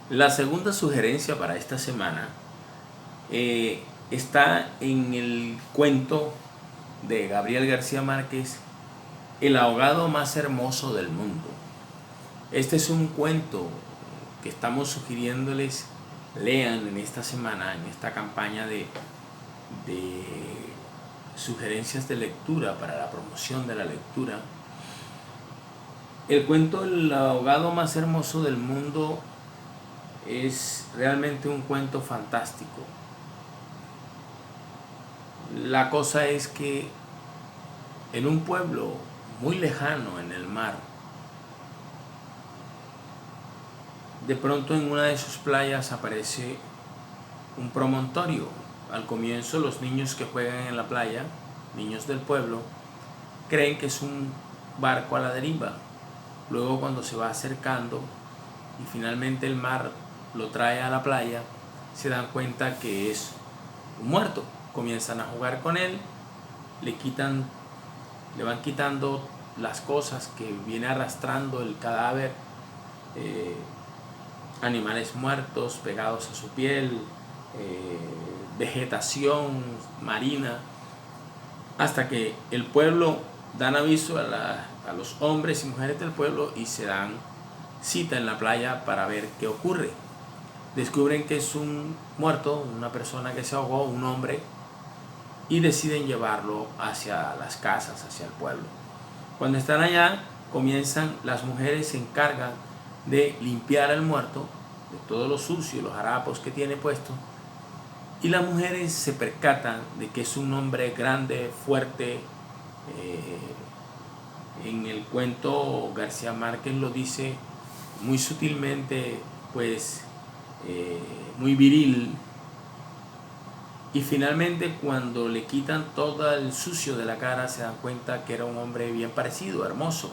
La segunda sugerencia para esta semana está en el cuento de Gabriel García Márquez, El ahogado más hermoso del mundo. Este es un cuento que estamos sugiriéndoles lean en esta semana, en esta campaña de sugerencias de lectura para la promoción de la lectura. El cuento El ahogado más hermoso del mundo es realmente un cuento fantástico. La cosa es que en un pueblo muy lejano en el mar, de pronto en una de sus playas aparece un promontorio. Al comienzo los niños que juegan en la playa, niños del pueblo, creen que es un barco a la deriva. Luego cuando se va acercando y finalmente el mar lo trae a la playa, se dan cuenta que es un muerto. Comienzan a jugar con él, le van quitando las cosas que viene arrastrando el cadáver, animales muertos pegados a su piel, vegetación marina, hasta que el pueblo dan aviso a los hombres y mujeres del pueblo y se dan cita en la playa para ver qué ocurre. Descubren que es un muerto, una persona que se ahogó, un hombre, y deciden llevarlo hacia las casas, hacia el pueblo. Cuando están allá, las mujeres se encargan de limpiar al muerto, de todo lo sucio, los harapos que tiene puesto, y las mujeres se percatan de que es un hombre grande, fuerte. En el cuento García Márquez lo dice muy sutilmente, pues muy viril. Y finalmente cuando le quitan todo el sucio de la cara se dan cuenta que era un hombre bien parecido, hermoso.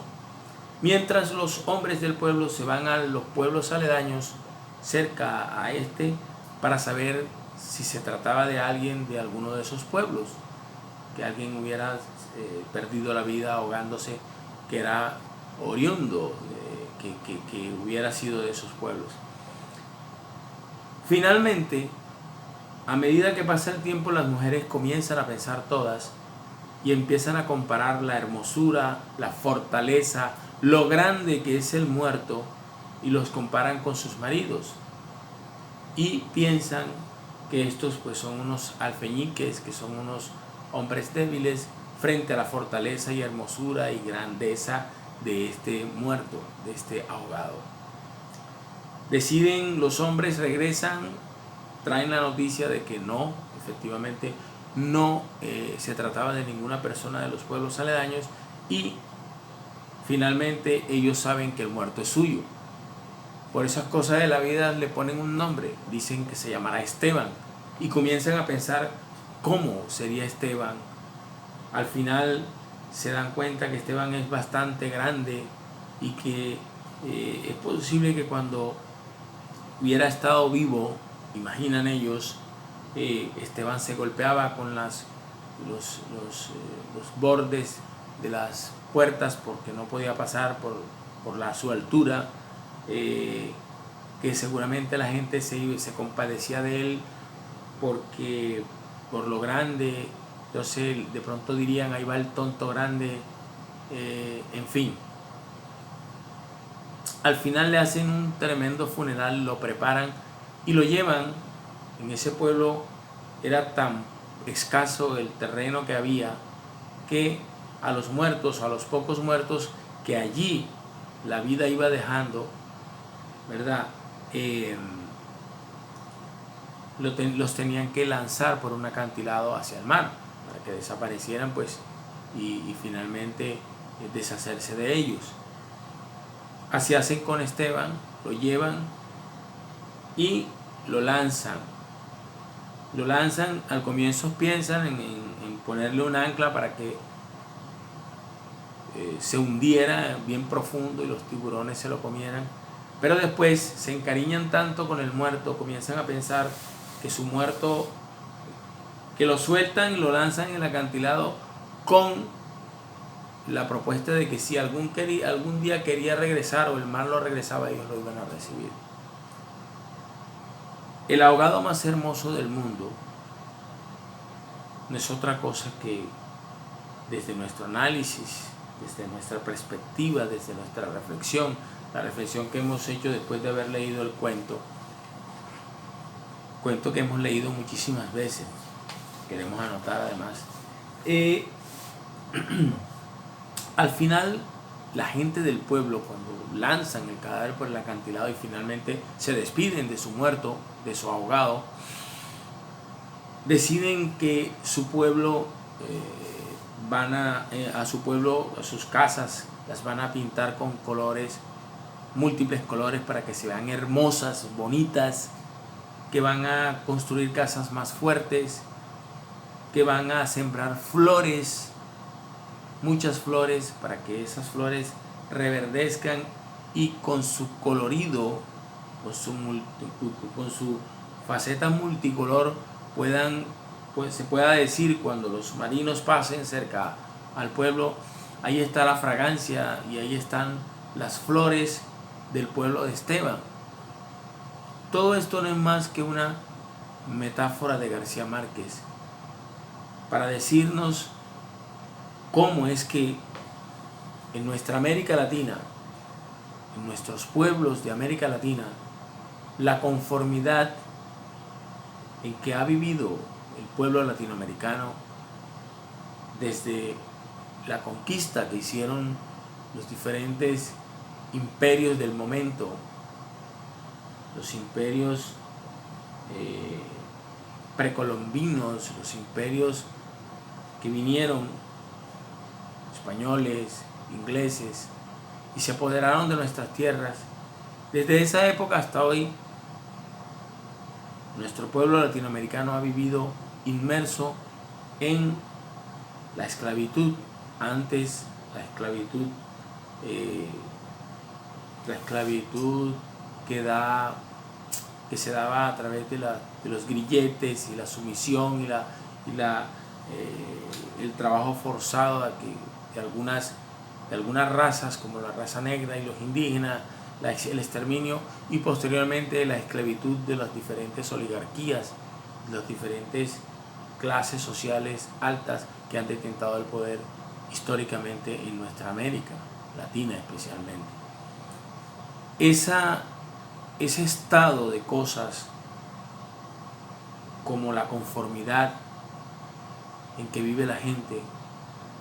Mientras los hombres del pueblo se van a los pueblos aledaños cerca a este para saber si se trataba de alguien de alguno de esos pueblos, que alguien hubiera perdido la vida ahogándose, que era oriundo, que hubiera sido de esos pueblos. Finalmente, a medida que pasa el tiempo, las mujeres comienzan a pensar todas y empiezan a comparar la hermosura, la fortaleza, lo grande que es el muerto, y los comparan con sus maridos. Y piensan que estos pues son unos alfeñiques, que son unos hombres débiles frente a la fortaleza y hermosura y grandeza de este muerto, de este ahogado. Los hombres regresan, traen la noticia de que no, efectivamente no se trataba de ninguna persona de los pueblos aledaños, y finalmente ellos saben que el muerto es suyo. Por esas cosas de la vida le ponen un nombre, dicen que se llamará Esteban, y comienzan a pensar cómo sería Esteban. Al final se dan cuenta que Esteban es bastante grande y que es posible que cuando hubiera estado vivo, imaginan ellos, Esteban se golpeaba con los bordes de las puertas porque no podía pasar por su altura, que seguramente la gente se compadecía de él porque por lo grande. Entonces de pronto dirían, ahí va el tonto grande, en fin. Al final le hacen un tremendo funeral, lo preparan y lo llevan. En ese pueblo era tan escaso el terreno que había, que a los muertos, a los pocos muertos que allí la vida iba dejando, ¿verdad? Los tenían que lanzar por un acantilado hacia el mar para que desaparecieran, pues, y finalmente deshacerse de ellos. Así hacen con Esteban, lo llevan y lo lanzan. Al comienzo piensan en ponerle un ancla para que se hundiera bien profundo y los tiburones se lo comieran. Pero después se encariñan tanto con el muerto, comienzan a pensar que su muerto, que lo sueltan y lo lanzan en el acantilado con la propuesta de que si algún día quería regresar o el mar lo regresaba, ellos lo iban a recibir. El ahogado más hermoso del mundo no es otra cosa que, desde nuestro análisis, desde nuestra perspectiva, desde nuestra reflexión, la reflexión que hemos hecho después de haber leído el cuento que hemos leído muchísimas veces, queremos anotar además. Al final, la gente del pueblo, cuando lanzan el cadáver por el acantilado y finalmente se despiden de su muerto, de su ahogado, deciden que su pueblo, a su pueblo, a sus casas, las van a pintar con colores, múltiples colores, para que se vean hermosas, bonitas, que van a construir casas más fuertes, que van a sembrar flores, muchas flores, para que esas flores reverdezcan y con su colorido, con su faceta multicolor, se pueda decir, cuando los marinos pasen cerca al pueblo, ahí está la fragancia y ahí están las flores del pueblo de Esteban. Todo esto no es más que una metáfora de García Márquez para decirnos cómo es que en nuestra América Latina, en nuestros pueblos de América Latina, la conformidad en que ha vivido el pueblo latinoamericano desde la conquista que hicieron los diferentes imperios del momento, los imperios precolombinos, los imperios que vinieron, españoles, ingleses, y se apoderaron de nuestras tierras. Desde esa época hasta hoy, nuestro pueblo latinoamericano ha vivido inmerso en la esclavitud. Antes, la esclavitud que se daba a través de los grilletes y la sumisión y el trabajo forzado de algunas razas, como la raza negra y los indígenas, el exterminio, y posteriormente la esclavitud de las diferentes oligarquías, de las diferentes clases sociales altas que han detentado el poder históricamente en nuestra América Latina especialmente. Ese estado de cosas, como la conformidad en que vive la gente,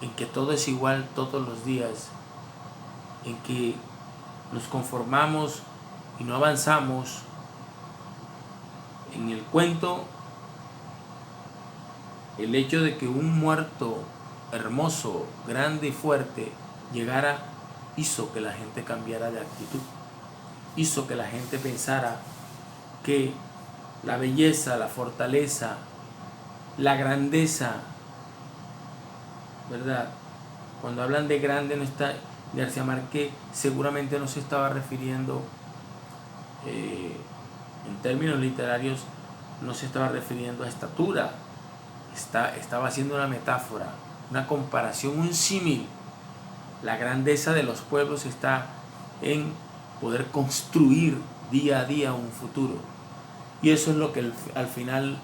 en que todo es igual todos los días, en que nos conformamos y no avanzamos. En el cuento, el hecho de que un muerto hermoso, grande y fuerte llegara, hizo que la gente cambiara de actitud, hizo que la gente pensara que la belleza, la fortaleza, la grandeza, ¿verdad? Cuando hablan de grande, no está García Márquez, seguramente no se estaba refiriendo, en términos literarios, no se estaba refiriendo a estatura, estaba haciendo una metáfora, una comparación, un símil. La grandeza de los pueblos está en poder construir día a día un futuro. Y eso es lo que al final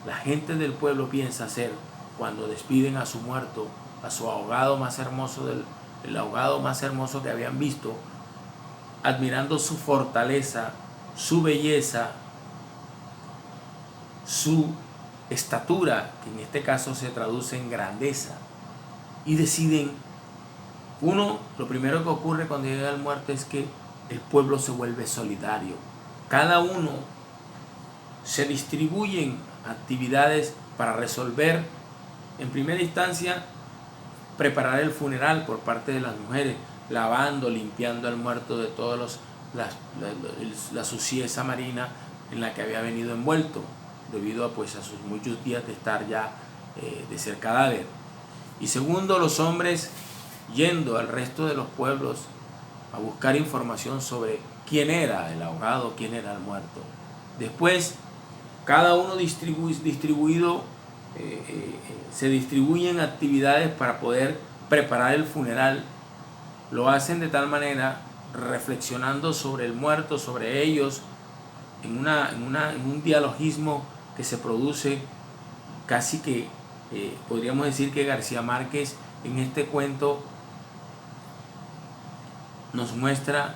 la gente del pueblo piensa hacer cuando despiden a su muerto, a su ahogado más hermoso, el ahogado más hermoso que habían visto, admirando su fortaleza, su belleza, su estatura, que en este caso se traduce en grandeza, y deciden. Lo primero que ocurre cuando llega el muerto es que el pueblo se vuelve solidario. Cada uno se distribuyen actividades para resolver, en primera instancia, preparar el funeral por parte de las mujeres, lavando, limpiando al muerto de todas la suciedad marina en la que había venido envuelto, debido a sus muchos días de estar ya, de ser cadáver. Y segundo, los hombres yendo al resto de los pueblos a buscar información sobre quién era el ahogado, quién era el muerto. Después, cada uno se distribuyen actividades para poder preparar el funeral. Lo hacen de tal manera, reflexionando sobre el muerto, sobre ellos, en un dialogismo que se produce casi que, podríamos decir que García Márquez en este cuento nos muestra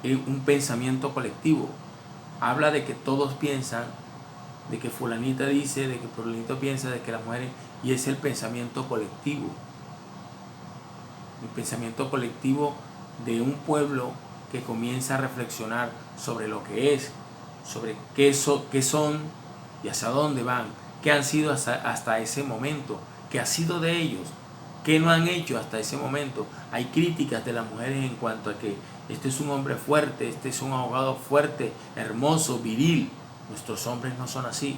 un pensamiento colectivo. Habla de que todos piensan, de que fulanita dice, de que fulanito piensa, de que las mujeres, y es el pensamiento colectivo. El pensamiento colectivo de un pueblo que comienza a reflexionar sobre lo que es, sobre qué son y hacia dónde van, qué han sido hasta ese momento, qué ha sido de ellos, qué no han hecho hasta ese momento. Hay críticas de las mujeres en cuanto a que este es un hombre fuerte, este es un abogado fuerte, hermoso, viril. Nuestros hombres no son así.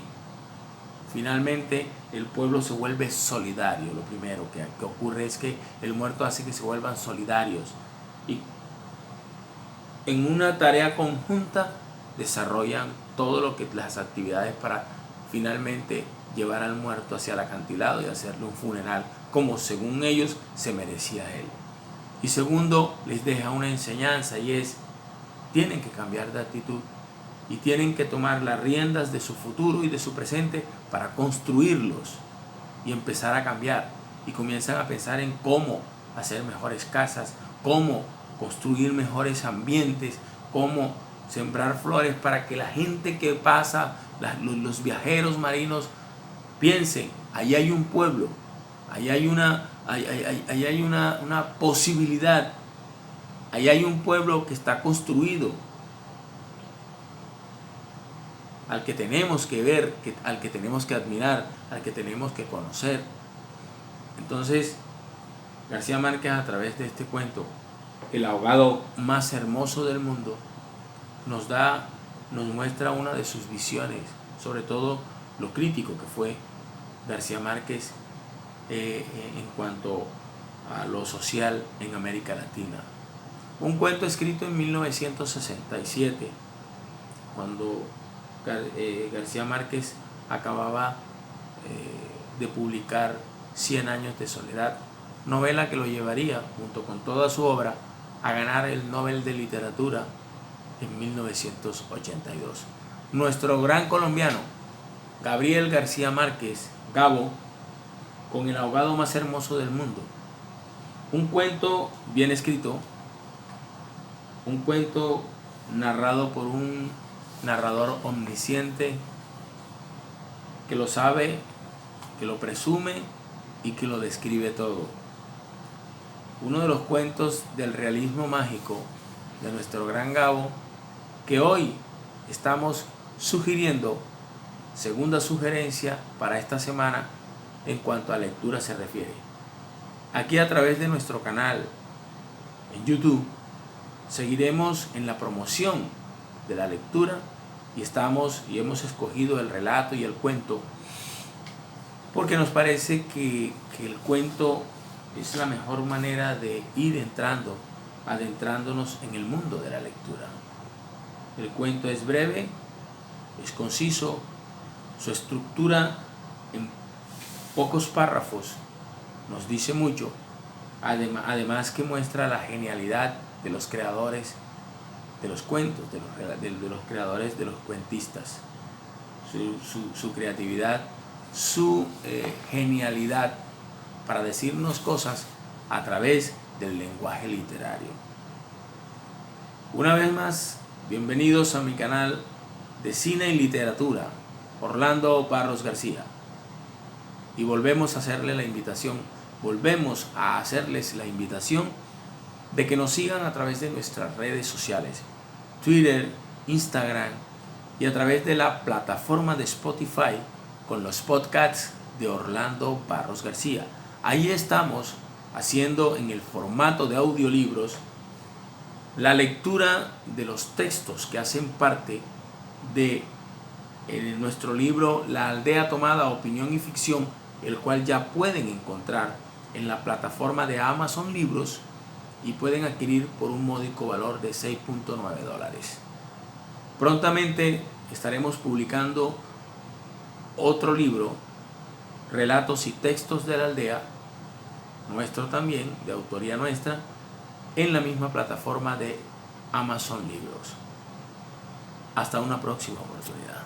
Finalmente el pueblo se vuelve solidario. Lo primero que ocurre es que el muerto hace que se vuelvan solidarios y en una tarea conjunta desarrollan todo lo que las actividades para finalmente llevar al muerto hacia el acantilado y hacerle un funeral como según ellos se merecía él. Y segundo, les deja una enseñanza y es, tienen que cambiar de actitud y tienen que tomar las riendas de su futuro y de su presente para construirlos y empezar a cambiar. Y comienzan a pensar en cómo hacer mejores casas, cómo construir mejores ambientes, cómo sembrar flores para que la gente que pasa, los viajeros marinos, piensen, ahí hay un pueblo, ahí hay una posibilidad, ahí hay un pueblo que está construido, al que tenemos que ver, al que tenemos que admirar, al que tenemos que conocer. Entonces, García Márquez, a través de este cuento, el abogado más hermoso del mundo, nos muestra una de sus visiones, sobre todo lo crítico que fue García Márquez en cuanto a lo social en América Latina. Un cuento escrito en 1967, cuando García Márquez acababa de publicar 100 años de soledad, novela que lo llevaría, junto con toda su obra, a ganar el Nobel de Literatura en 1982. Nuestro gran colombiano, Gabriel García Márquez, Gabo, con el abogado más hermoso del mundo. Un cuento bien escrito, un cuento narrado por un narrador omnisciente que lo sabe, que lo presume y que lo describe todo. Uno de los cuentos del realismo mágico de nuestro gran Gabo, que hoy estamos sugiriendo, segunda sugerencia para esta semana en cuanto a lectura se refiere. Aquí a través de nuestro canal en YouTube seguiremos en la promoción de la lectura y hemos escogido el relato y el cuento porque nos parece que el cuento es la mejor manera de ir adentrándonos en el mundo de la lectura. El cuento es breve, es conciso, su estructura en pocos párrafos nos dice mucho, además que muestra la genialidad de los creadores de los cuentos, de los creadores, de los cuentistas, su creatividad, su genialidad para decirnos cosas a través del lenguaje literario. Una vez más, bienvenidos a mi canal de cine y literatura, Orlando Barros García. Y volvemos a hacerles la invitación de que nos sigan a través de nuestras redes sociales, Twitter, Instagram y a través de la plataforma de Spotify con los podcasts de Orlando Barros García. Ahí estamos haciendo en el formato de audiolibros la lectura de los textos que hacen parte de nuestro libro La Aldea Tomada, Opinión y Ficción, el cual ya pueden encontrar en la plataforma de Amazon Libros y pueden adquirir por un módico valor de $6.9. Prontamente estaremos publicando otro libro, Relatos y Textos de la Aldea, nuestro también, de autoría nuestra, en la misma plataforma de Amazon Libros. Hasta una próxima oportunidad.